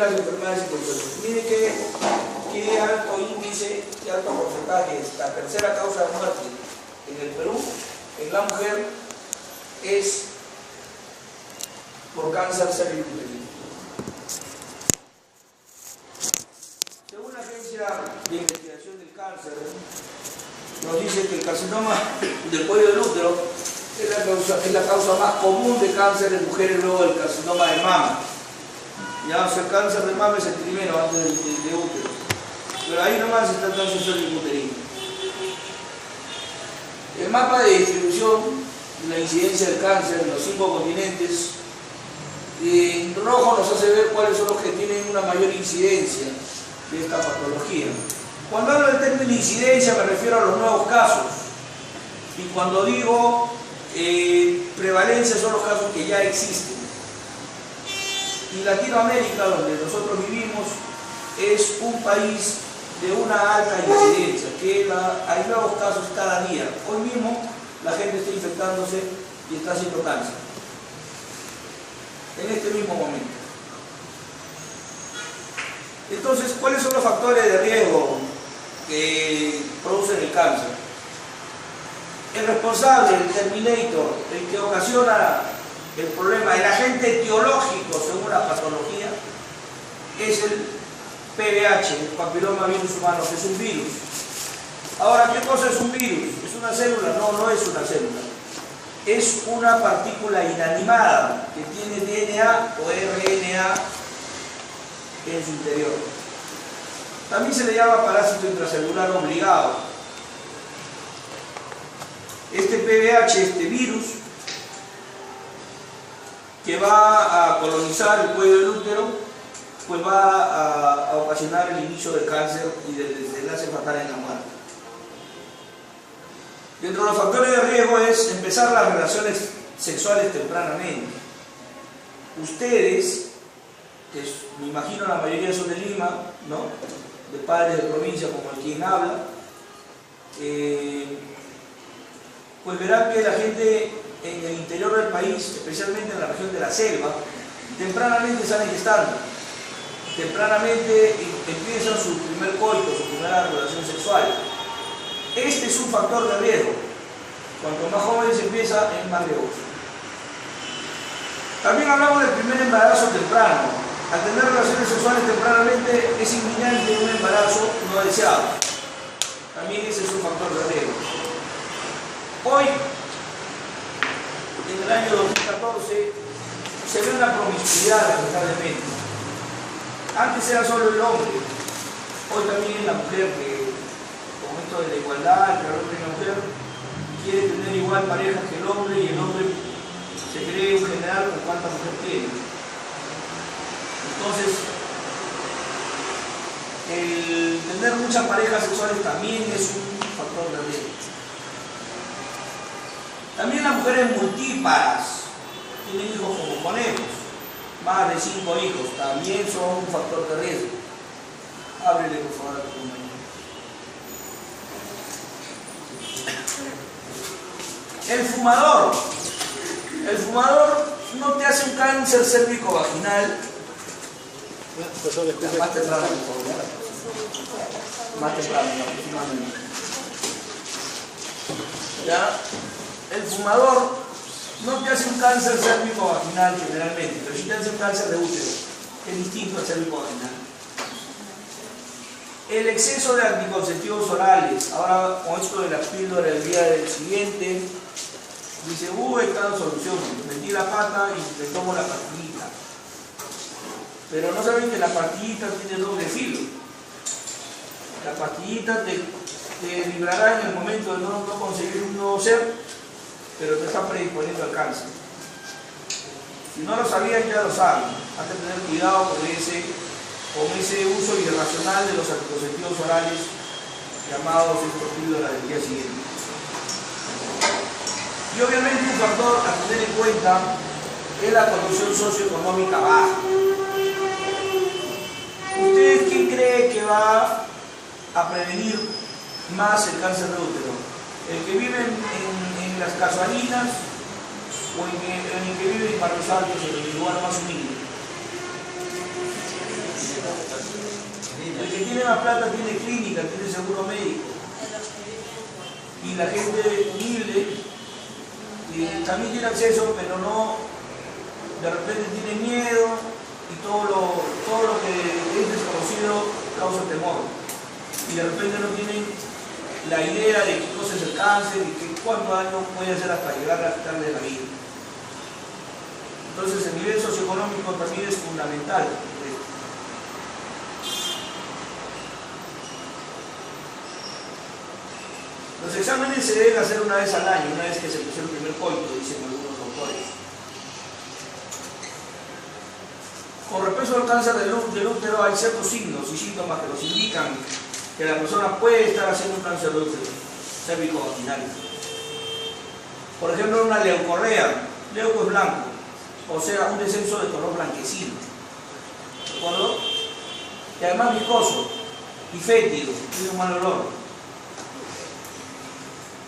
las enfermedades infecciosas. Mire qué alto índice, qué alto porcentaje es. La tercera causa de muerte en el Perú, en la mujer, es por cáncer cervicuterino. Según la Agencia de Investigación del Cáncer, nos dice que el carcinoma del cuello del útero es la causa más común de cáncer en mujeres luego del carcinoma de mama. Ya, o sea, el cáncer de mama es el primero antes de útero. Pero ahí nomás está el cáncer cervicuterino. El mapa de distribución de la incidencia del cáncer en los 5 continentes, en rojo nos hace ver cuáles son los que tienen una mayor incidencia de esta patología. Cuando hablo del término incidencia me refiero a los nuevos casos. Y cuando digo prevalencia son los casos que ya existen. Y Latinoamérica, donde nosotros vivimos, es un país de una alta incidencia, que hay nuevos casos cada día. Hoy mismo la gente está infectándose y está haciendo cáncer. En este mismo momento. Entonces, ¿cuáles son los factores de riesgo que producen el cáncer? El responsable, el terminator, el que ocasiona el problema, el agente etiológico según la patología, es el PVH, el papiloma virus humano, que es un virus. Ahora, ¿qué cosa es un virus? ¿Es una célula? No, no es una célula. Es una partícula inanimada que tiene DNA o RNA en su interior. También se le llama parásito intracelular obligado. Este PVH, este virus, que va a colonizar el cuello del útero, pues va a ocasionar el inicio del cáncer y del desenlace fatal en la muerte. Dentro de los factores de riesgo es empezar las relaciones sexuales tempranamente. Ustedes, que me imagino la mayoría son de Lima, ¿no?, de padres de provincia como el quien habla, pues verán que la gente en el interior del país, especialmente en la región de la selva, tempranamente salen gestando, tempranamente empiezan su primer coito, su primera relación sexual. Este es un factor de riesgo. Cuanto más joven se empieza, es más riesgoso. También hablamos del primer embarazo temprano. Al tener relaciones sexuales tempranamente es inminente un embarazo no deseado. También ese es un factor de riesgo. Hoy, en el año 2014, se ve una promiscuidad, lamentablemente. Antes era solo el hombre. Hoy también es la mujer que, con esto de la igualdad entre el hombre y la mujer, quiere tener igual pareja que el hombre, y el hombre se cree un general con cuánta mujer tiene. Entonces, el tener muchas parejas sexuales también es un factor de riesgo. También las mujeres multíparas tienen hijos como conejos, más de 5 hijos, también son un factor de riesgo. Ábrele por favor a tu compañero. El fumador no te hace un cáncer cérvico-vaginal. Más temprano, por favor. Más temprano, aproximadamente. ¿Ya? El fumador no te hace un cáncer cérvico-vaginal generalmente, pero sí te hace un cáncer de útero, que es distinto al cérvico-vaginal. El exceso de anticonceptivos orales, ahora con esto de la píldora el día del siguiente, dice, está en solución, metí la pata y me tomo la pastillita. Pero no saben que la pastillita tiene doble filo. La pastillita te librará en el momento de no conseguir un nuevo ser, pero te está predisponiendo al cáncer. Si no lo sabían, ya lo saben. Hay que tener cuidado con ese uso irracional de los anticonceptivos orales llamados píldoras del día siguiente. Y obviamente un factor a tener en cuenta es la condición socioeconómica baja. ¿Usted quién cree que va a prevenir más el cáncer de útero? ¿El que vive en las casuarinas o el que vive en barrios altos, en el lugar más humilde? tiene más plata tiene clínica, tiene seguro médico. Y la gente humilde también tiene acceso, pero no, de repente tiene miedo y todo lo que es desconocido causa temor. Y de repente no tienen la idea de qué cosa es el cáncer y que cuántos años puede hacer hasta llegar a quitarle la vida. Entonces el nivel socioeconómico también es fundamental. Los exámenes se deben hacer una vez al año, una vez que se puso el primer coito, dicen algunos doctores. Con respecto al cáncer del útero hay ciertos signos y síntomas que nos indican que la persona puede estar haciendo un cáncer de útero cervicovaginal. Por ejemplo, una leucorrea, leuco es blanco, o sea, un descenso de color blanquecino, ¿de acuerdo? Y además viscoso y fétido, tiene un mal olor.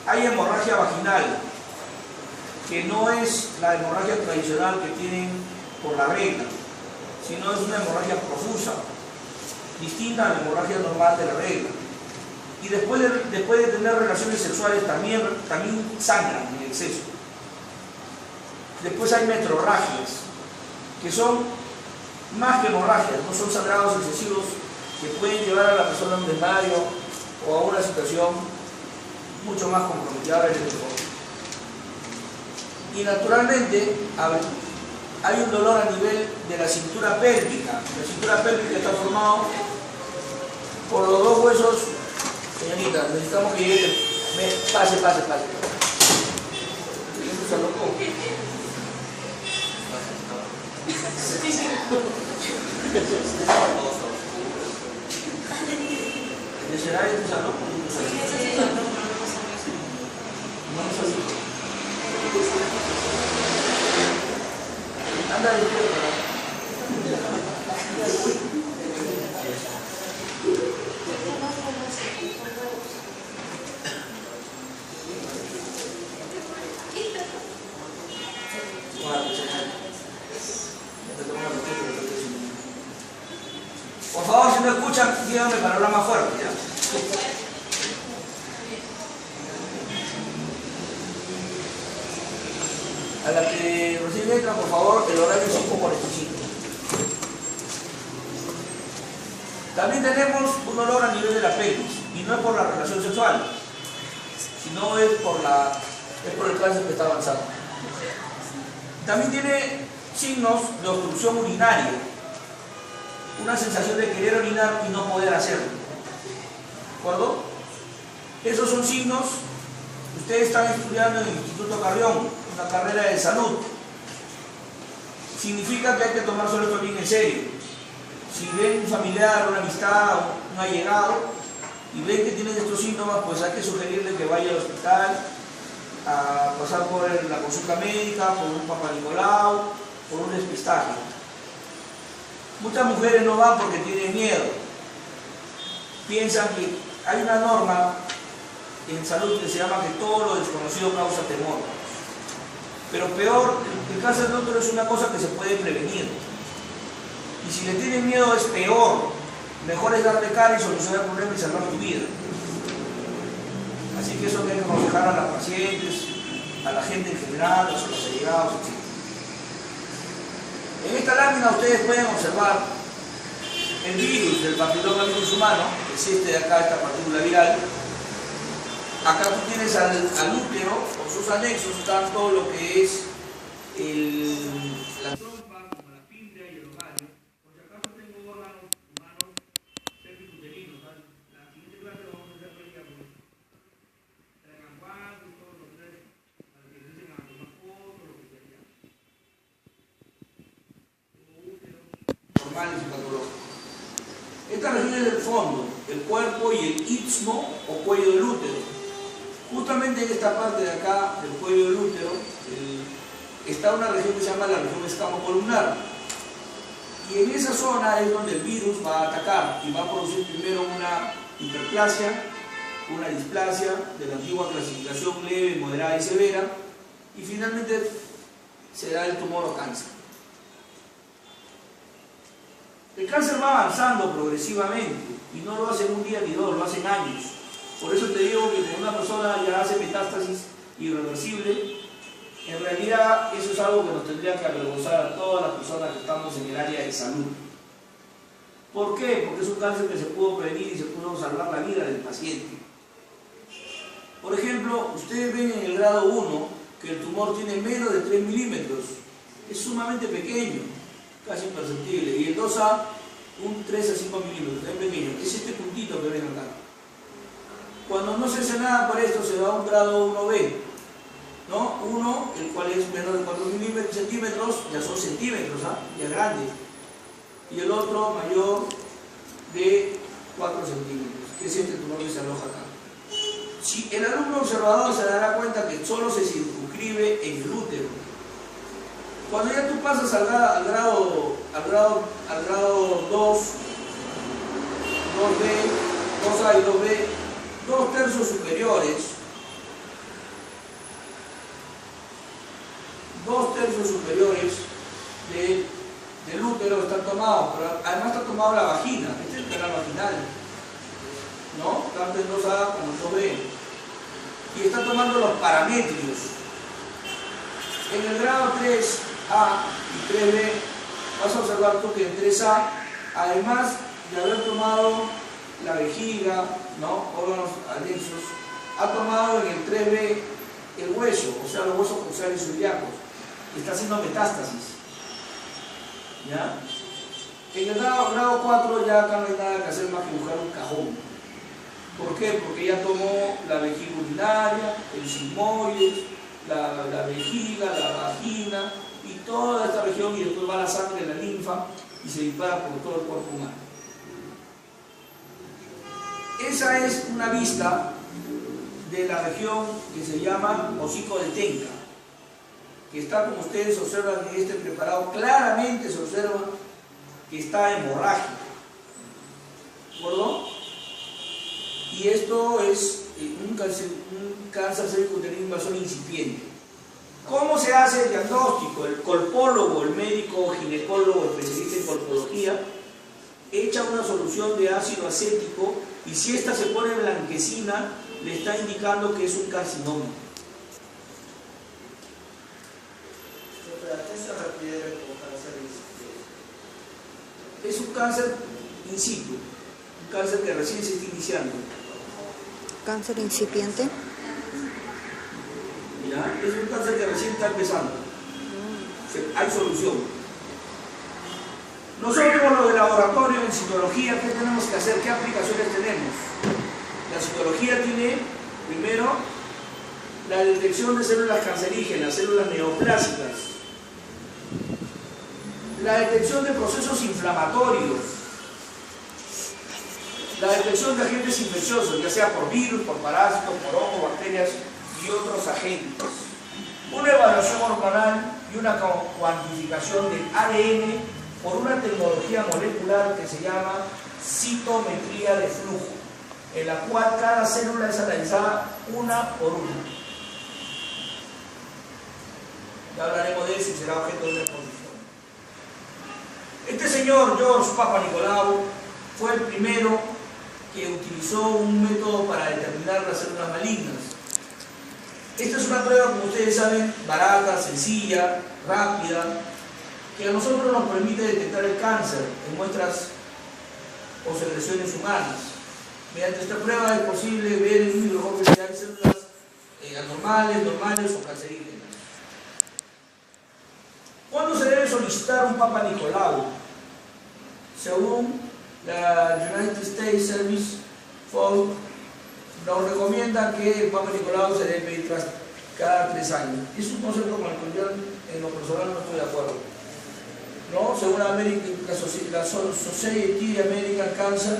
Hay hemorragia vaginal, que no es la hemorragia tradicional que tienen por la regla, sino es una hemorragia profusa, distinta a la hemorragia normal de la regla. Y después de tener relaciones sexuales también sangran en exceso. Después hay metrorragias, que son más que hemorragias, no son sangrados excesivos que pueden llevar a la persona a un desmayo o a una situación mucho más comprometedora en el cuerpo. Y naturalmente hay un dolor a nivel de la cintura pélvica. La cintura pélvica está formada por los dos huesos. Señorita, necesitamos que llegue. Pase. ¿Será este salón? Anda de por favor, si no escuchan, díganme para hablar más fuerte, ¿ya? A la que recién entra, por favor, el horario es 5:45. También tenemos un olor a nivel de la pelvis, y no es por la relación sexual, sino es por el cáncer que está avanzando. También tiene signos de obstrucción urinaria, una sensación de querer orinar y no poder hacerlo. ¿De acuerdo? Esos son signos. Ustedes están estudiando en el Instituto Carrión, una carrera de salud. Significa que hay que tomarse esto bien en serio. Si ven un familiar, una amistad, un allegado, y ven que tienen estos síntomas, pues hay que sugerirle que vaya al hospital a pasar por la consulta médica, por un Papa Nicolau, por un despistaje. Muchas mujeres no van porque tienen miedo. Piensan que hay una norma en salud que se llama que todo lo desconocido causa temor. Pero peor, el cáncer de útero es una cosa que se puede prevenir. Y si le tienen miedo es peor. Mejor es darle cara y solucionar el problema y salvar tu vida. Así que eso hay que aconsejar a las pacientes, a la gente en general, a los allegados, etc. En esta lámina ustedes pueden observar el virus del papillomavirus humano, que es este de acá, esta partícula viral. Acá tú tienes al útero, con sus anexos, tanto lo que es la trompa, como la fimbria y el ovario. Por si acaso tengo órganos humanos cervicuterinos. La siguiente clase lo vamos a hacer prácticamente. Traigan guantes, todos los tres, para que empiecen a tomar fotos, lo que sea. Úteros normales y patológicos. Esta región es del fondo, el cuerpo y el istmo o cuello del útero. Justamente en esta parte de acá, del cuello del útero, está una región que se llama la región escamocolumnar. Y en esa zona es donde el virus va a atacar y va a producir primero una hiperplasia, una displasia de la antigua clasificación leve, moderada y severa, y finalmente se da el tumor o cáncer. El cáncer va avanzando progresivamente. Y no lo hacen un día ni dos, lo hacen años. Por eso te digo que cuando una persona ya hace metástasis irreversible, en realidad eso es algo que nos tendría que avergonzar a todas las personas que estamos en el área de salud. ¿Por qué? Porque es un cáncer que se pudo prevenir y se pudo salvar la vida del paciente. Por ejemplo, ustedes ven en el grado 1 que el tumor tiene menos de 3 milímetros. Es sumamente pequeño, casi imperceptible. Y el 2A, un 3 a 5 milímetros, es pequeño. Es este puntito que ven acá. Cuando no se hace nada por esto, se da un grado 1B. ¿No? Uno, el cual es menos de 4 centímetros, ya son centímetros, ya grande. Y el otro mayor de 4 centímetros, que es este tumor que se aloja acá. Si el alumno observador se dará cuenta que solo se circunscribe en el útero. Cuando ya tú pasas al grado 2, 2B, 2A y 2B, 2/3 superiores, 2/3 superiores del útero están tomados, pero además está tomado la vagina, este es el canal vaginal, ¿no? Tanto en 2A como en 2B. Y está tomando los paramétricos. En el grado 3A y 3B, vas a observar tú que en 3A, además de haber tomado la vejiga, ¿no? Órganos anexos, ha tomado en el 3B el hueso, o sea, los huesos cruciales ilíacos. Está haciendo metástasis. ¿Ya? En el grado 4 ya acá no hay nada que hacer más que buscar un cajón. ¿Por qué? Porque ya tomó la vejiga urinaria, el sigmoides, la vejiga, la vagina y toda esta región, y después va la sangre, la linfa y se dispara por todo el cuerpo humano. Esa es una vista de la región que se llama hocico de Tenca, que está, como ustedes observan en este preparado, claramente se observa que está hemorrágico. ¿De acuerdo? Y esto es un cáncer cervicuterino invasor incipiente. ¿Cómo se hace el diagnóstico? El colpólogo, el médico ginecólogo especialista en colpología, echa una solución de ácido acético y si ésta se pone blanquecina, le está indicando que es un carcinoma. ¿A qué se refiere con cáncer incipiente? Es un cáncer in situ, un cáncer que recién se está iniciando. ¿Cáncer incipiente? ¿Ya? Es un cáncer que recién está empezando. Hay solución. Nosotros, los de laboratorio en citología, ¿qué tenemos que hacer? ¿Qué aplicaciones tenemos? La citología tiene, primero, la detección de células cancerígenas, células neoplásicas, la detección de procesos inflamatorios, la detección de agentes infecciosos, ya sea por virus, por parásitos, por hongos, bacterias y otros agentes, una evaluación hormonal y una cuantificación del ADN por una tecnología molecular que se llama citometría de flujo, en la cual cada célula es analizada una por una. Ya hablaremos de eso y será objeto de una exposición. Este señor, George Papanicolaou, fue el primero que utilizó un método para determinar las células malignas. Esta es una prueba, como ustedes saben, barata, sencilla, rápida, que a nosotros nos permite detectar el cáncer en muestras o secreciones humanas. Mediante esta prueba es posible ver en un microscopio si hay células anormales, normales o cancerígenas. ¿Cuándo se debe solicitar un Papanicolaou? Según la United States Service for nos recomienda que el Papanicolaou se debe pedir cada 3 años. Es un concepto con el que yo en lo personal no estoy de acuerdo. ¿No? Según la Society American Cancer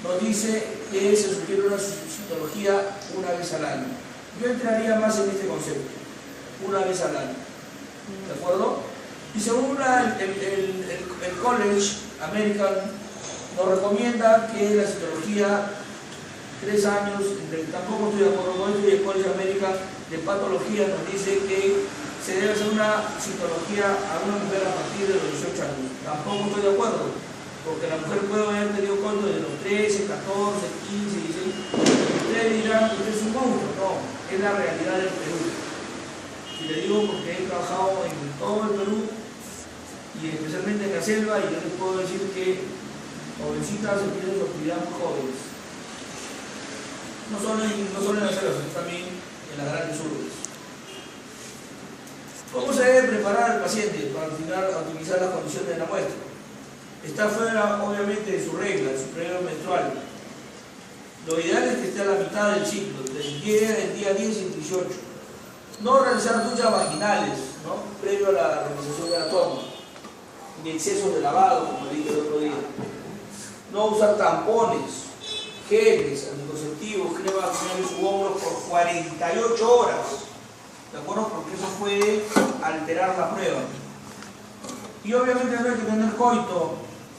nos dice que se sugiere una citología una vez al año. Yo entraría más en este concepto, una vez al año. ¿De acuerdo? Y según el College American nos recomienda que la citología 3 años, tampoco estoy de acuerdo con esto, y el College American de Patología nos dice que se debe hacer una citología a una mujer a partir de los 18 años. Tampoco estoy de acuerdo. porque la mujer puede haber tenido coito desde los 13, 14, 15, 16. Ustedes dirán que usted es un monstruo. No, es la realidad del Perú. Y le digo porque he trabajado en todo el Perú y especialmente en la selva, y yo les puedo decir que jovencitas se pierden su actividad muy jóvenes. No solo en la selva, sino también en las grandes urbes. ¿Cómo se debe preparar al paciente para utilizar las condiciones de la muestra? Está fuera, obviamente, de su regla, de su periodo menstrual. Lo ideal es que esté a la mitad del ciclo, del día 10 y 18. No realizar duchas vaginales, ¿no?, previo a la realización de la toma, ni excesos de lavado, como dije el otro día. No usar tampones, geles, anticonceptivos, crema vaginal en sus hombros por 48 horas. ¿De acuerdo? Porque eso puede alterar la prueba. Y obviamente no hay que tener coito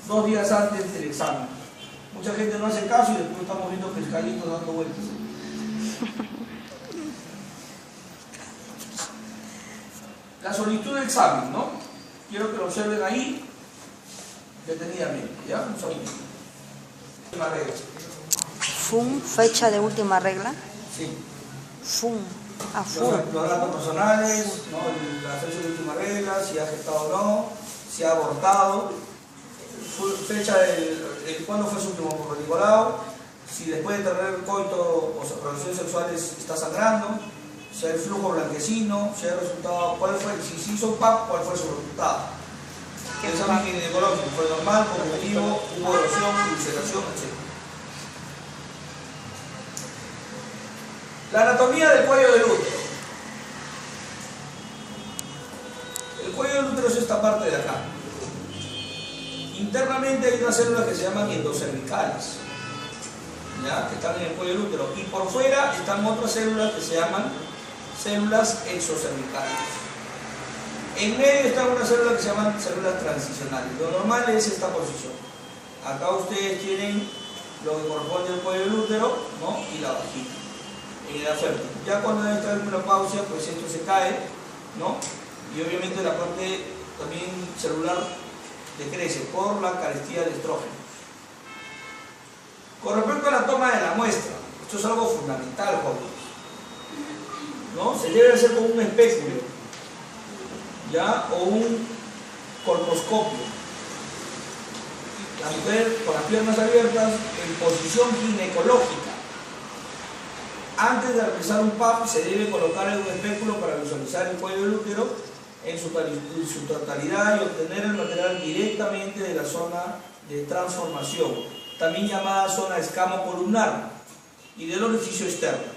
2 días antes del examen. Mucha gente no hace caso y después estamos viendo pescaditos dando vueltas. La solicitud de examen, ¿no? Quiero que lo observen ahí detenidamente, ¿ya? Un segundo. Última regla. FUN, fecha de última regla. Sí. FUN. A FUN. Los datos personales, ¿no?, la fecha de última regla, si ha gestado o no, si ha abortado, fecha de cuándo fue su último corticolado, si después de tener coito o relaciones sexuales está sangrando, si hay flujo blanquecino, si hay resultado, si se hizo un PAP, cuál fue su resultado. El examen ginecológico fue normal, positivo, hubo erosión, ulceración, etc. La anatomía del cuello del útero. El cuello del útero es esta parte de acá. Internamente hay unas células que se llaman endocervicales, ¿ya?, que están en el cuello del útero. Y por fuera están otras células que se llaman células exocervicales. En medio están unas células que se llaman células transicionales. Lo normal es esta posición. Acá ustedes tienen lo que corresponde al cuello del útero, ¿no?, y la vagina. En edad fértil. Ya cuando está en menopausia, pues esto se cae, ¿no?, y obviamente la parte también celular decrece por la carestía de estrógenos. Con respecto a la toma de la muestra, esto es algo fundamental, jóvenes, ¿no? Se debe hacer con un espéculo, ¿ya?, o un colposcopio. La mujer con las piernas abiertas en posición ginecológica. Antes de realizar un PAP se debe colocar en un espéculo para visualizar el cuello del útero en su totalidad y obtener el material directamente de la zona de transformación, también llamada zona escamocolumnar, y del orificio externo.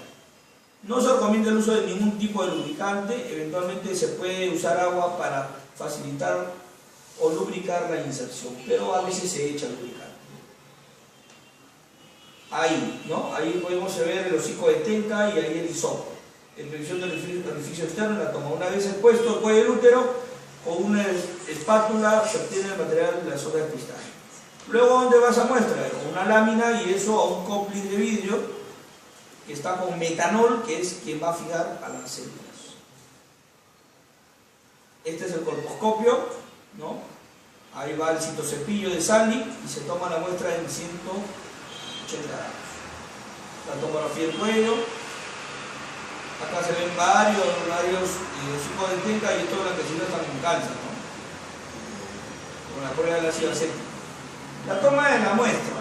No se recomienda el uso de ningún tipo de lubricante. Eventualmente se puede usar agua para facilitar o lubricar la inserción, pero a veces se echa lubricante. Ahí, ¿no?, ahí podemos ver el hocico de Tenca y ahí el hisopo. En previsión del orificio externo, la toma. Una vez expuesto el cuello del útero, con una espátula se obtiene el material de la zona de cristal. Luego, ¿dónde va esa muestra? Con una lámina y eso a un cómplice de vidrio que está con metanol, que es quien va a fijar a las células. Este es el colposcopio, ¿no? Ahí va el citocepillo de Sandy y se toma la muestra en 180 grados. La tomografía del cuello. Acá se ven varios hocicos de Tenca y esto es la que sirve también calza, ¿no?, con la prueba de la ácida cética. La toma de la muestra.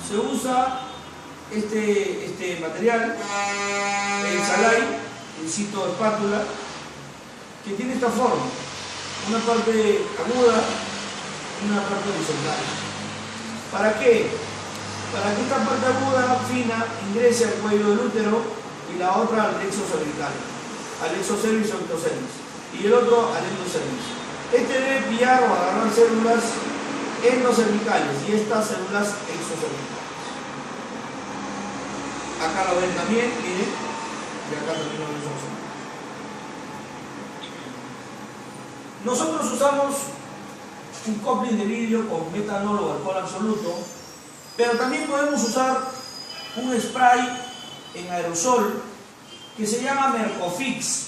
Se usa este material, el salai, el citoespátula, que tiene esta forma: una parte aguda y una parte horizontal. ¿Para qué? Para que esta parte aguda, fina, ingrese al cuello del útero y la otra al nexo cervical, al exocervix o ectocervix, y el otro al endocervix. Este debe pillar o agarrar células endocervicales y estas células exocervicales. Acá lo ven también, miren, y acá también lo ven. Nosotros usamos un cómplice de vidrio con metanol o alcohol absoluto, pero también podemos usar un spray en aerosol que se llama Mercofix.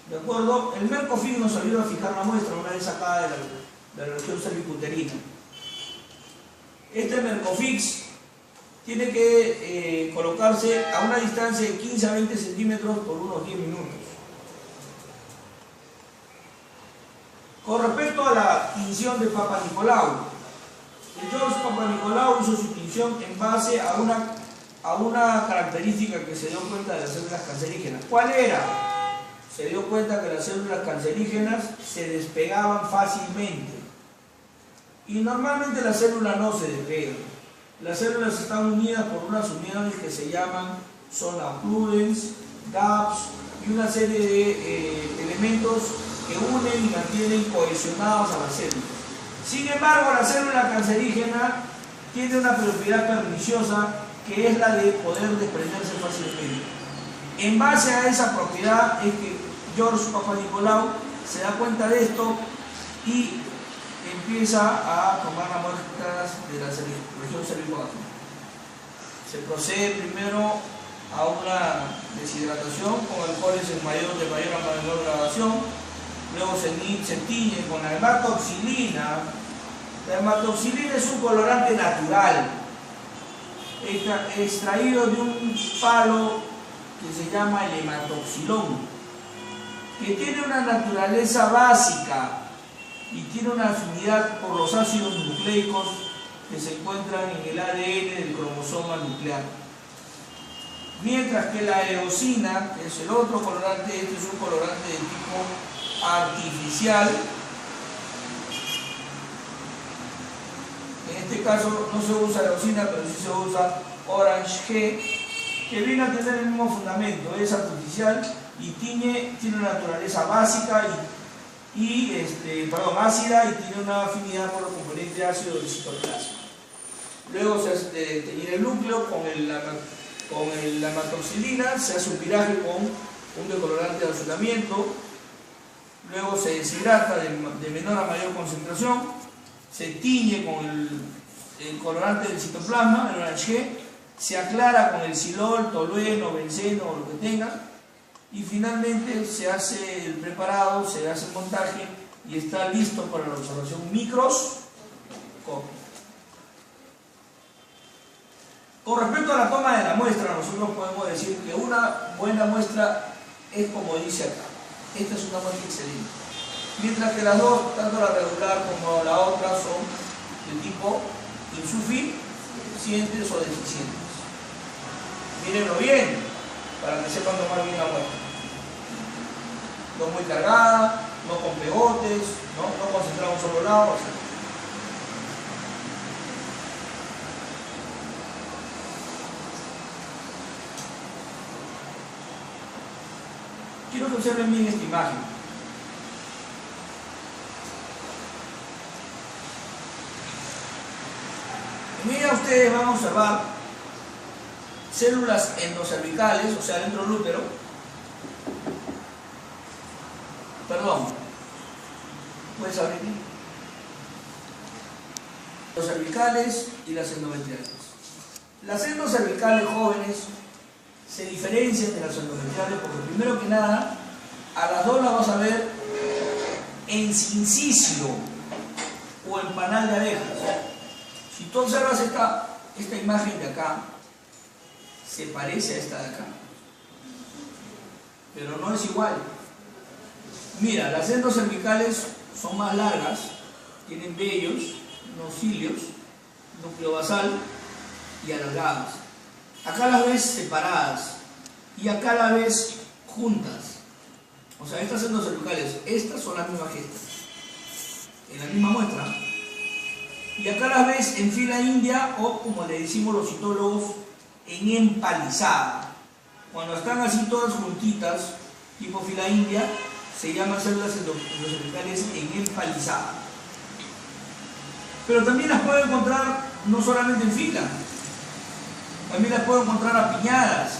¿De acuerdo? El Mercofix nos ayuda a fijar la muestra una vez sacada de la región cervicuterina. Este Mercofix tiene que colocarse a una distancia de 15 a 20 centímetros por unos 10 minutos. Con respecto a la tinción de Papa Nicolau, el George Papa Nicolau hizo su tinción en base a una característica que se dio cuenta de las células cancerígenas. ¿Cuál era? Se dio cuenta que las células cancerígenas se despegaban fácilmente. Y normalmente las células no se despegan. Las células están unidas por unas uniones que se llaman zona prudence, gaps y una serie de elementos que unen y mantienen cohesionados a las células. Sin embargo, la célula cancerígena tiene una propiedad perniciosa que es la de poder desprenderse fácilmente. En base a esa propiedad es que George Papanicolaou se da cuenta de esto y empieza a tomar las muestras de la región cervicuatal. Se procede primero a una deshidratación con alcoholes de mayor a menor gradación, luego se tiñe con la hematoxilina. La hematoxilina es un colorante natural, extraído de un palo que se llama el hematoxilón, que tiene una naturaleza básica y tiene una afinidad por los ácidos nucleicos que se encuentran en el ADN del cromosoma nuclear. Mientras que la eosina, que es el otro colorante, este es un colorante de tipo artificial. En este caso no se usa eosina, pero sí se usa Orange G, que viene a tener el mismo fundamento, es artificial y tiene una naturaleza básica ácida y tiene una afinidad por los componentes ácidos del citoplasma. Luego se hace teñir el núcleo con la hematoxilina, se hace un viraje con un decolorante de azulamiento, luego se deshidrata de menor a mayor concentración, se tiñe con el colorante del citoplasma, el Orange G, se aclara con el silol, tolueno, benceno o lo que tenga, y finalmente se hace el preparado, se hace el montaje y está listo para la observación microscópica. Con respecto a la toma de la muestra, nosotros podemos decir que una buena muestra es como dice acá. Esta es una muestra excelente. Mientras que las dos, tanto la regular como la otra, son de tipo insuficientes o deficientes. Mírenlo bien, para que sepan tomar bien la muestra. No muy cargada, no con pegotes, no concentrada en un solo lado. Quiero que observen bien esta imagen. En ella ustedes van a observar células endocervicales, o sea, dentro del útero. Perdón, ¿puedes abrir? Los cervicales y las endometriales. Las endocervicales jóvenes se diferencian de las endometriales porque primero que nada, a las dos las vas a ver en sincicio o en panal de abejas. Si tú observas esta imagen de acá, se parece a esta de acá, pero no es igual. Mira, las endocervicales son más largas, tienen vellos, unos cilios, núcleo basal y alargadas. Acá las ves separadas y acá las ves juntas. O sea, estas endocervicales, estas son las mismas gestas, en la misma muestra. Y acá las ves en fila india o, como le decimos los citólogos, en empalizada. Cuando están así todas juntitas, tipo fila india, se llaman células endocervicales en empalizada. Pero también las puedo encontrar no solamente en fila, también las puedo encontrar apiñadas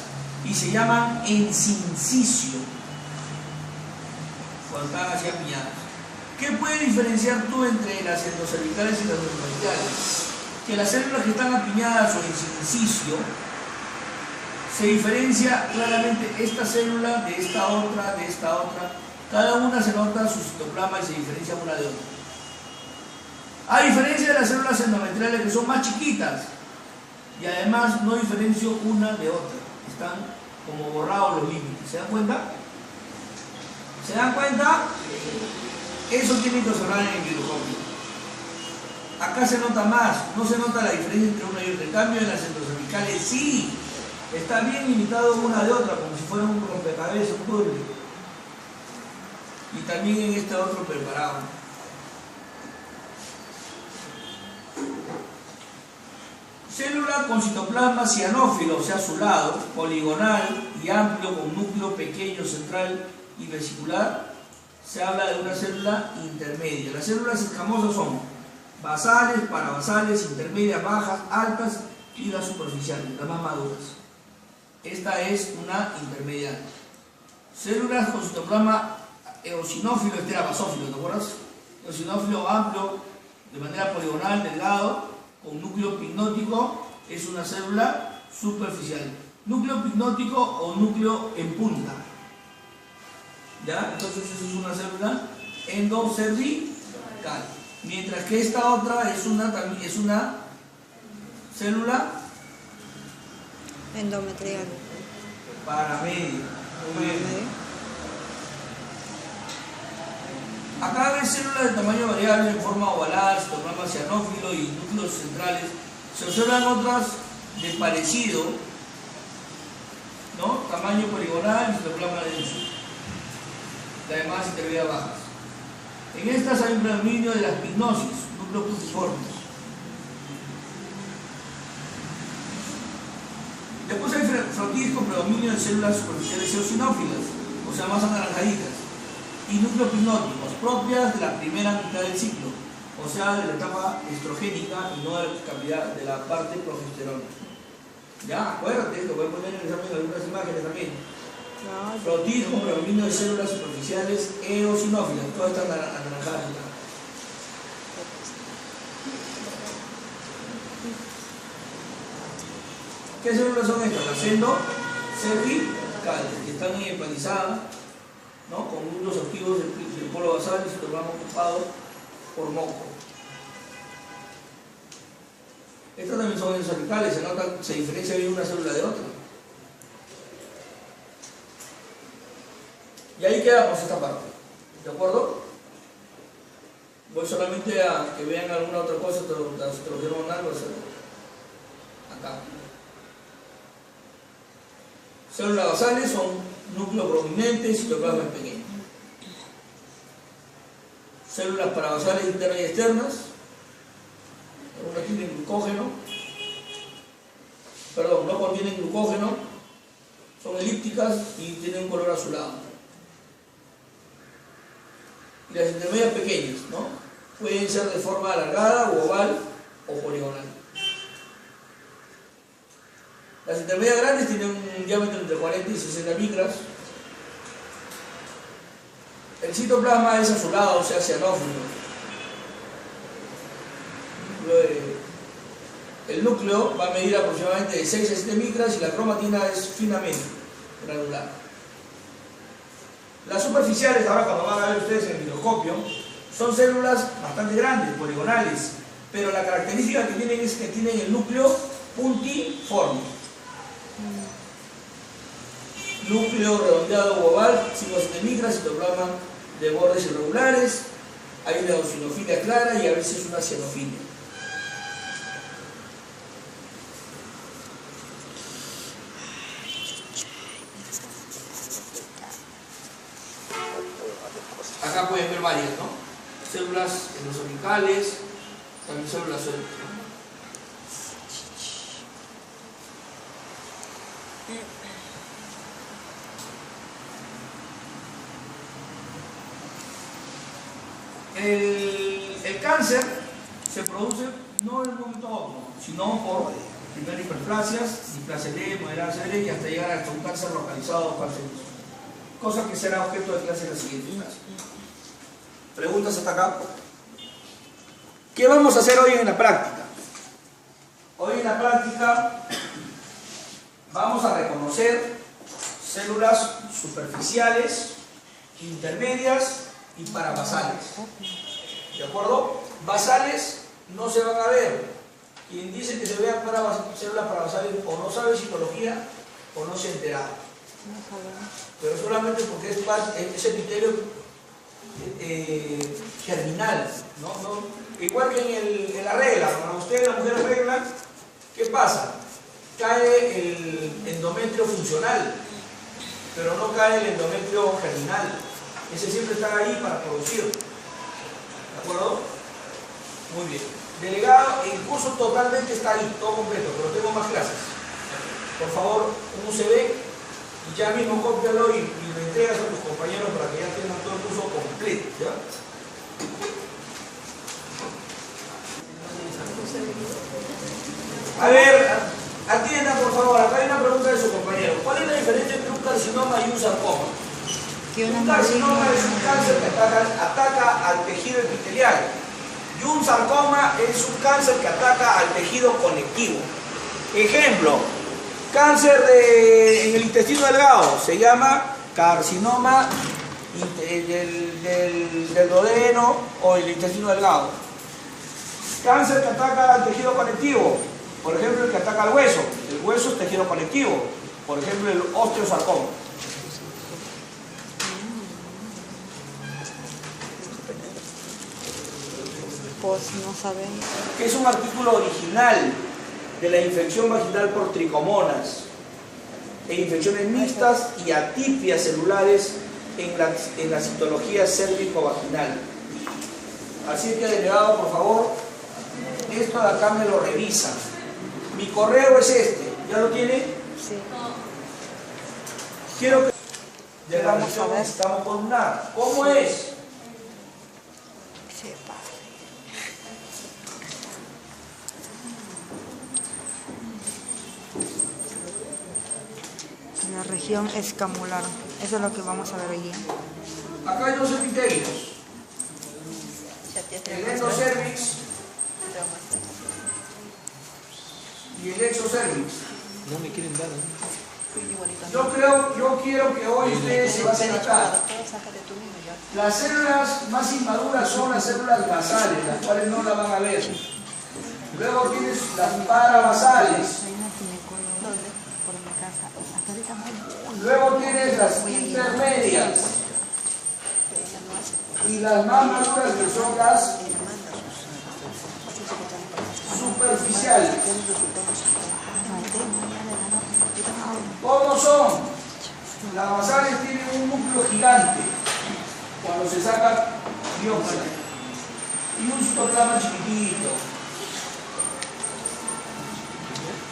y se llaman en sincicio, cuando están así apiñadas. ¿Qué puedes diferenciar tú entre las endocervicales y las endometriales? Que las células que están apiñadas o en sincicio se diferencia claramente esta célula de esta otra, de esta otra. Cada una se nota su citoplasma y se diferencia una de otra. A diferencia de las células endometriales que son más chiquitas y además no diferencio una de otra. Están como borrados los límites. ¿Se dan cuenta? ¿Se dan cuenta? Eso tiene que observar en el microscopio. Acá se nota más, no se nota la diferencia entre una y otra. En cambio en las endocervicales sí. Está bien limitado una de otra, como si fuera un rompecabezas, un puzzle. Y también en este otro preparado. Célula con citoplasma cianófilo, o sea, azulado, poligonal y amplio, con núcleo pequeño, central y vesicular. Se habla de una célula intermedia. Las células escamosas son basales, parabasales, intermedias, bajas, altas y las superficiales, las más maduras. Esta es una intermedia. Células con citoplasma eosinófilo, este era basófilo, ¿te acuerdas? Eosinófilo amplio, de manera poligonal, delgado, con núcleo pignótico, es una célula superficial. Núcleo pignótico o núcleo en punta. ¿Ya? Entonces esa es una célula endocervical. Mientras que esta otra es una célula Endometrial. paramedia. Muy bien. Acá ves células de tamaño variable en forma ovalada, citoplasma cianófilo y núcleos centrales. Se observan otras de parecido, ¿no? Tamaño poligonal y citoplasma denso. Además, intermedias bajas. En estas hay un predominio de las pignosis, núcleos puntiformes. Después hay frotis con predominio de células superficiales eosinófilas, o sea, más anaranjaditas, y núcleos pignóticos, propias de la primera mitad del ciclo, o sea, de la etapa estrogénica y no de la parte progesterona. Ya, acuérdate, lo voy a poner en el examen algunas imágenes también. Frotis con predominio de células superficiales eosinófilas, todas están anaranjadas. ¿Qué células son estas? Las endocervicales, que están empanizadas, ¿no? Con núcleos activos del polo basal y citoplasma ocupado por moco. Estas también son endocervicales, se diferencia bien una célula de otra. Y ahí quedamos esta parte, ¿de acuerdo? Voy solamente a que vean alguna otra cosa, te lo dieron algo acá. Células basales son núcleos prominentes, citoplasma pequeño. Células parabasales internas y externas, algunas tienen glucógeno, perdón, no contienen glucógeno, son elípticas y tienen un color azulado. Y las intermedias pequeñas, ¿no? Pueden ser de forma alargada, o oval o poligonal. Las intermedias grandes tienen un diámetro entre 40 y 60 micras. El citoplasma es azulado, o sea, cianófilo. El núcleo va a medir aproximadamente de 6 a 7 micras y la cromatina es finamente granular. Las superficiales, ahora cuando van a ver ustedes en el microscopio, son células bastante grandes, poligonales, pero la característica que tienen es que tienen el núcleo puntiforme. Núcleo redondeado o oval, 5 a 7 micras, citoplasma de bordes irregulares, hay una eosinofilia clara y a veces una cianofilia. Acá pueden ver varias, ¿no? Células endocervicales, también células el cáncer se produce no en el momento óptimo, sino por primero hiperplasias, displasia leve, moderada severa y hasta llegar hasta un cáncer localizado o canceroso. Cosa que será objeto de clase en la siguiente clase. ¿Preguntas hasta acá? ¿Qué vamos a hacer hoy en la práctica? Hoy en la práctica vamos a reconocer células superficiales, intermedias y parabasales. ¿De acuerdo? Basales no se van a ver. Quien dice que se vean células parabasales o no sabe psicología o no se ha enterado. Pero solamente porque es epitelio germinal, ¿no? Igual que en la regla, cuando ustedes las mujeres reglan, ¿qué pasa? Cae el endometrio funcional, pero no cae el endometrio germinal. Ese siempre está ahí para producir. ¿De acuerdo? Muy bien. Delegado, el curso totalmente está ahí, todo completo, pero tengo más clases. Por favor, un UCB y ya mismo cópialo y lo entregas a tus compañeros para que ya tengan todo el curso completo. ¿Ya? A ver, atiendan por favor, acá hay una pregunta de su compañero. ¿Cuál es la diferencia entre un carcinoma y un sarcoma? Un carcinoma es un cáncer que ataca al tejido epitelial y un sarcoma es un cáncer que ataca al tejido conectivo. Ejemplo, cáncer en el intestino delgado se llama carcinoma del duodeno o el intestino delgado. Cáncer que ataca al tejido conectivo, por ejemplo el que ataca al hueso. El hueso es tejido conectivo, por ejemplo el osteosarcoma. Pues no saben. Que es un artículo original de la infección vaginal por tricomonas e infecciones mixtas y atipias celulares en la citología cérvico-vaginal. Así que, delegado, por favor, esto de acá me lo revisa. Mi correo es este, ¿ya lo tiene? Sí. Quiero que de la Vamos a misión ver. necesitamos columnar. ¿Cómo es? Sí, padre. La región escamular. Eso es lo que vamos a ver hoy día. Acá hay dos epitelios. El endocervix y el exocervix. No me quieren dar, Yo quiero que hoy ustedes se basen acá. Las células más inmaduras son las células basales, las cuales no las van a ver. Luego tienes las parabasales. Luego tienes las intermedias. Y las más maduras que son las superficiales. ¿Cómo son? Las basales tienen un núcleo gigante cuando se saca biopsia y un citoplasma chiquitito.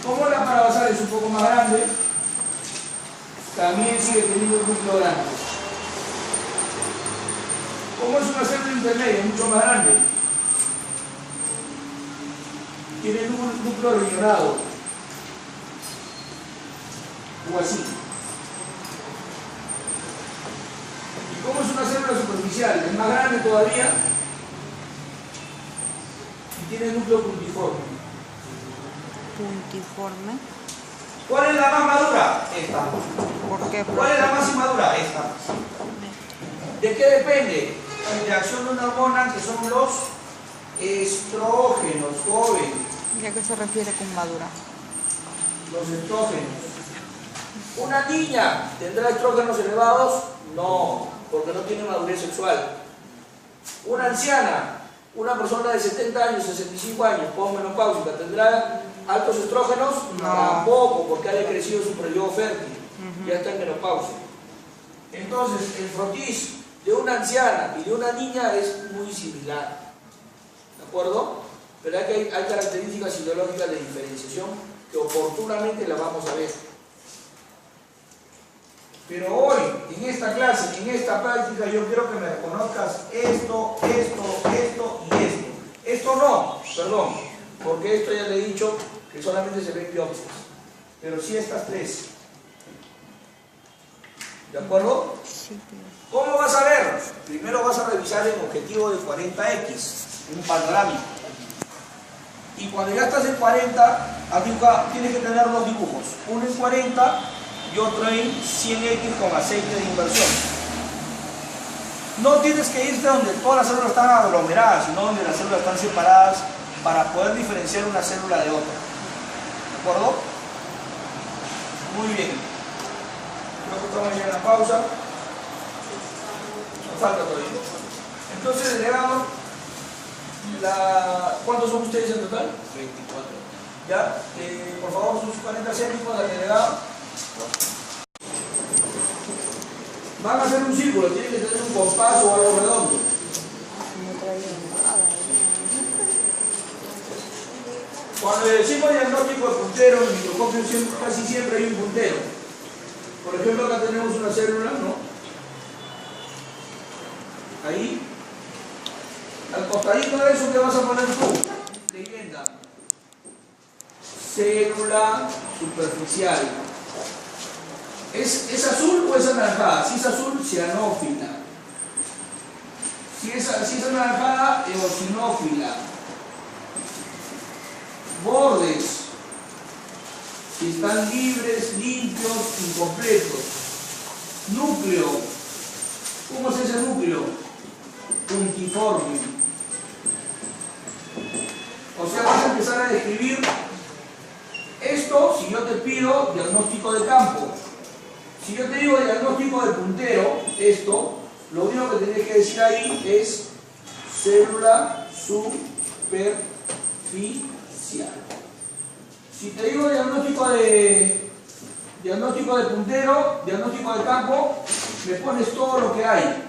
Como la parabasal es un poco más grande, también sigue teniendo un núcleo grande. Como es una célula intermedia, mucho más grande, tiene un núcleo riñonado, o así. Y como es una célula superficial, es más grande todavía, y tiene núcleo puntiforme. Puntiforme. ¿Cuál es la más madura? Esta. ¿Por qué? ¿Cuál es la más inmadura? Esta. ¿De qué depende? De acción de una hormona que son los estrógenos, joven. ¿Y a qué se refiere con madura? Los estrógenos. ¿Una niña tendrá estrógenos elevados? No, porque no tiene madurez sexual. ¿Una anciana, una persona de 70 años, 65 años, posmenopáusica, tendrá altos estrógenos? No. Tampoco, porque ha decrecido su periodo fértil. Ya está en menopausia. Entonces, el frotis de una anciana y de una niña es muy similar. ¿De acuerdo? Pero hay características fisiológicas de diferenciación que oportunamente las vamos a ver. Pero hoy, en esta clase, en esta práctica, yo quiero que me reconozcas esto, esto, esto y esto. Esto no, perdón, porque esto ya le he dicho que solamente se ven biopsias. Pero sí estas tres. ¿De acuerdo? Sí, ¿Cómo vas a ver? Primero vas a revisar el objetivo de 40X, un panorámico. Y cuando ya estás en 40, tienes que tener dos dibujos. Uno en 40 y otro en 100X con aceite de inversión. No tienes que irte donde todas las células están aglomeradas, sino donde las células están separadas para poder diferenciar una célula de otra. ¿De acuerdo? Muy bien. Creo que estamos ya en la pausa. Nos falta todavía. Entonces agregamos ¿cuántos son ustedes en total? 24. Ya, por favor, sus 40 céntimos de agregado. Van a hacer un círculo, tienen que tener un compás o algo redondo. Cuando decimos diagnóstico de puntero, en el microscopio casi siempre hay un puntero. Por ejemplo, acá tenemos una célula, ¿no? Ahí. Al costadito de eso, ¿qué vas a poner tú? Leyenda. Célula superficial. ¿Es azul o es anaranjada? Si es azul, cianófila. Si es anaranjada, eosinófila. Bordes. Si están libres, limpios, incompletos. Núcleo. ¿Cómo es ese núcleo? Puntiforme. O sea, vas a empezar a describir esto si yo te pido diagnóstico de campo. Si yo te digo diagnóstico de puntero, esto, lo único que tenés que decir ahí es célula superficial. Si te digo diagnóstico de puntero, diagnóstico de campo, me pones todo lo que hay,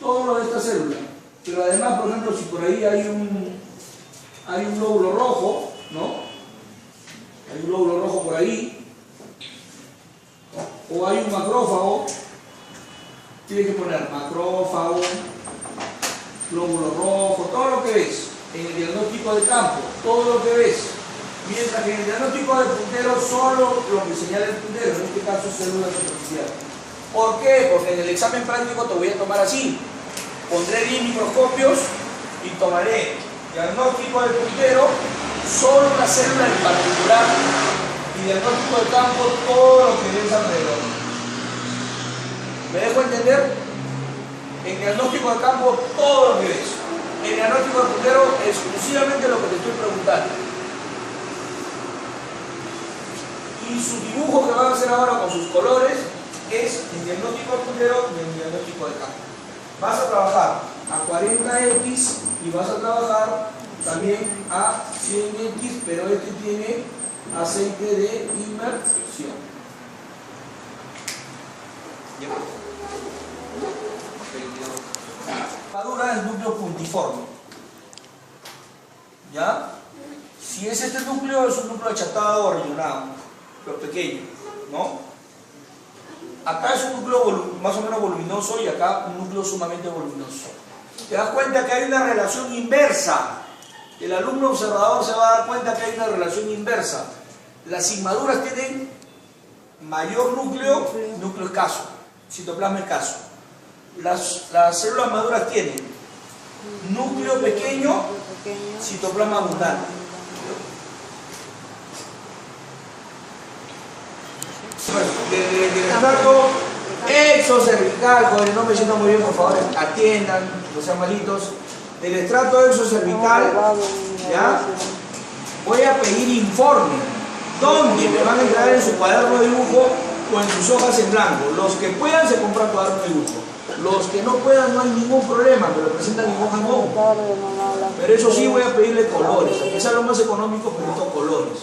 todo lo de esta célula. Pero además, por ejemplo, si por ahí hay un glóbulo rojo, ¿no? Hay un glóbulo rojo por ahí, o hay un macrófago, tienes que poner macrófago, glóbulo rojo, todo lo que ves en el diagnóstico de campo, todo lo que ves. Mientras que en el diagnóstico de puntero solo lo que señala el puntero, en este caso célula superficial. ¿Por qué? Porque en el examen práctico te voy a tomar así. Pondré 10 microscopios y tomaré diagnóstico de puntero, solo una célula en particular, y diagnóstico de campo, todo lo que ves alrededor. ¿Me dejo entender? En diagnóstico de campo, todo lo que ves. En diagnóstico de puntero, exclusivamente lo que te estoy preguntando. Y su dibujo que van a hacer ahora con sus colores es en diagnóstico de puntero y en diagnóstico de campo. Vas a trabajar a 40X y vas a trabajar también a 100X, pero este tiene aceite de inmersión. La madura es núcleo puntiforme. ¿Ya? Si es este núcleo, es un núcleo achatado o rellenado, pero pequeño, ¿no? Acá es un núcleo más o menos voluminoso y acá un núcleo sumamente voluminoso. Te das cuenta que hay una relación inversa. El alumno observador se va a dar cuenta que hay una relación inversa. Las inmaduras tienen mayor núcleo, núcleo escaso, citoplasma escaso. Las células maduras tienen núcleo pequeño, citoplasma abundante. Del estrato exocervical, con el nombre diciendo muy bien, por favor, atiendan, no sean malitos. Del estrato exocervical, ¿ya? Voy a pedir informe, donde me van a entregar en su cuaderno de dibujo o en sus hojas en blanco. Los que puedan se compran cuaderno de dibujo. Los que no puedan no hay ningún problema, pero presentan en hoja no. Pero eso sí voy a pedirle colores, aunque sea lo más económico, pero estos colores.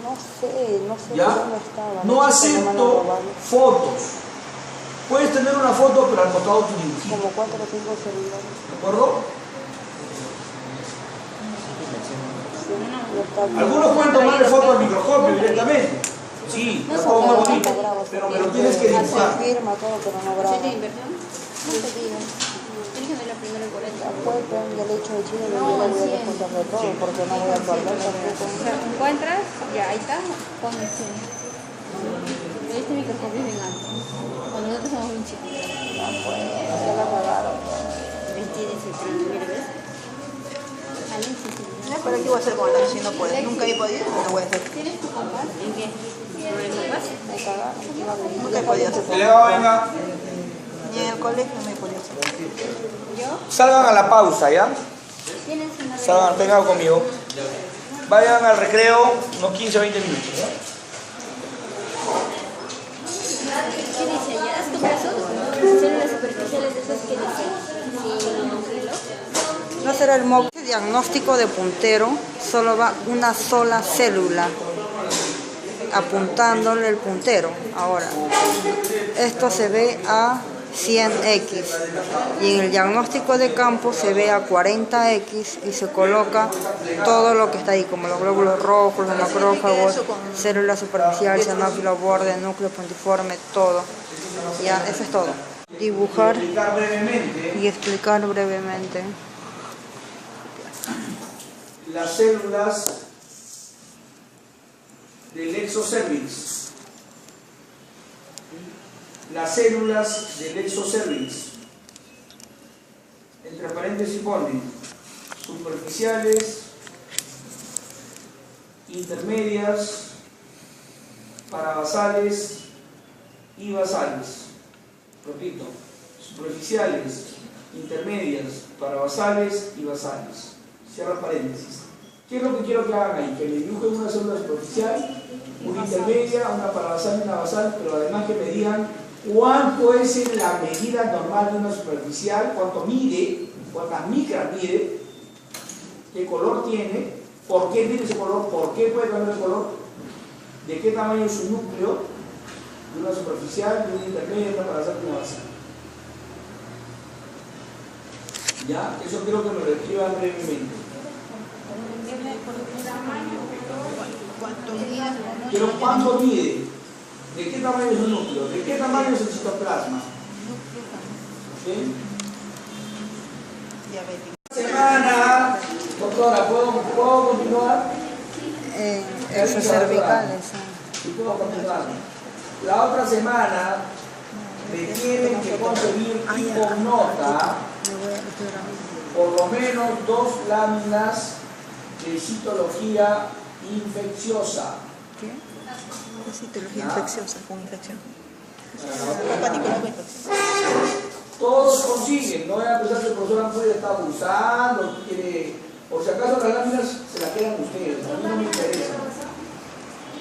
No sé ¿Ya? dónde estaba. No acepto fotos. Puedes tener una foto, pero al costado tu dibujito. Como 4 o 5 celulares. ¿De acuerdo? Algunos pueden tomarle foto al microscopio directamente. Sí, está todo muy bonito. Pero me lo tienes que dibujar. Firma todo, pero no graba. ¿Aceite de inversión? No te digo. Tienes que ver la primera por La puerta y el hecho de Chile yo le voy a descontar de todo porque no voy a perder tampoco. O sea, encuentras, ya ahí está, pon este. Este microscopio es bien alto. Cuando nosotros somos bien chicos. No puede, se la cagaron. Tienes el primero, ¿ves? Ahí sí, sí. Pero aquí voy a hacer con la si no puedo. Nunca he podido, pero voy a hacer. ¿Tienes tu compás? ¿En qué? ¿En el compás? Me cagaron. Nunca he podido hacer. Delegado, venga. Ni en el colegio me he podido hacer. ¿Yo? Salgan a la pausa, ¿ya? Tienes una Salgan, vengan conmigo. Vayan al recreo unos 15 o 20 minutos, ¿ya? ¿Qué dice allá? ¿Es tu caso? Células superficiales de esas que dice. Sí, reloj. Va a ser el móvil diagnóstico de puntero, solo va una sola célula apuntándole el puntero. Ahora, esto se ve a 100x y en el diagnóstico de campo se ve a 40x y se coloca todo lo que está ahí, como los glóbulos rojos, los macrófagos, células superficiales, cianófilo, borde, núcleo puntiforme, todo. Ya, eso es todo. Dibujar Explicar brevemente y explicar brevemente. las células del exocervix. Las células del exocervix. Entre paréntesis ponen superficiales, intermedias, parabasales y basales. Repito, superficiales, intermedias, parabasales y basales. Cierra paréntesis. ¿Qué es lo que quiero que hagan ahí? Que me dibujen una célula superficial, una intermedia, una parabasal y una basal, pero además que me digan cuánto es en la medida normal de una superficial, cuánto mide, cuántas micras mide, qué color tiene, por qué tiene ese color, por qué puede cambiar de color, de qué tamaño es su núcleo, de una superficial, de una intermedia, de una parabasal y una basal. ¿Ya? Eso quiero que me lo escriban brevemente. Quiero cuánto mide, de qué tamaño es el núcleo, de qué tamaño es el citoplasma. ¿Sí? Semana, doctora, ¿puedo continuar? Esos cervicales. Sí, puedo continuar. La otra semana me tienen que conseguir tipo nota por lo menos 2 láminas de citología infecciosa. ¿Qué? Citología infecciosa, con infección. Todos consiguen, no voy a pensar que el profesor Ampuero está abusando, quiere, por si acaso las láminas se las quedan ustedes, a mí no me interesa.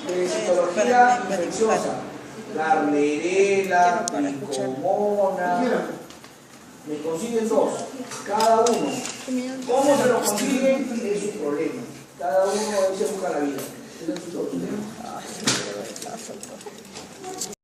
De citología infecciosa, Gardnerella, Tricomona, me consiguen 2, cada uno. ¿Cómo se lo consiguen? Es su problema. Cada uno ahí se busca la vida. Es el